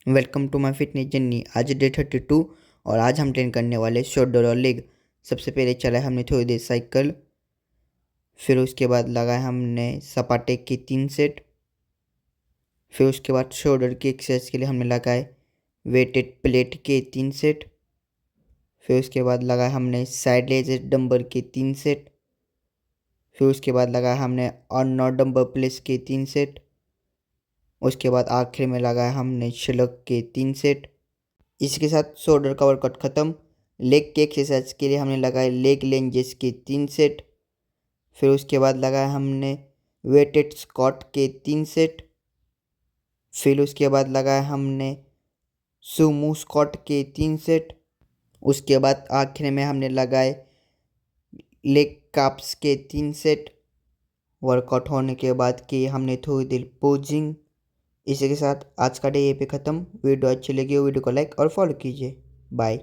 Welcome to my fitness journey. आज day 32 और आज हम ट्रेन करने वाले शोल्डर और लेग। सबसे पहले चला हमने थोड़ी देर साइकिल, फिर उसके बाद लगाए हमने सपाटे के 3 सेट, फिर उसके बाद शोल्डर की एक्सरसाइज के लिए हमने लगाए वेटेड प्लेट के 3 सेट, फिर उसके बाद लगाए हमने साइड लेग डंबल के 3 सेट, फिर उसके बाद लगाया हमने अर्नोल्ड डंबल प्रेस के 3 सेट, उसके बाद आखिर में लगाया हमने शलक के 3 सेट। इसके साथ शोल्डर का वर्कआउट ख़त्म। लेग के एक्सरसाइज के लिए हमने लगाए लेग लेंजेस के 3 सेट, फिर उसके बाद लगाया हमने वेटेड स्क्वाट के 3 सेट, फिर उसके बाद लगाया हमने सुमो स्क्वाट के 3 सेट, उसके बाद आखिर में हमने लगाए लेग काप्स के 3 सेट। वर्कआउट होने के बाद किए हमने थोड़ी देर पोजिंग। इसी के साथ आज का डे ये पे ख़त्म। वीडियो अच्छी लगी हो वीडियो को लाइक और फॉलो कीजिए। बाय।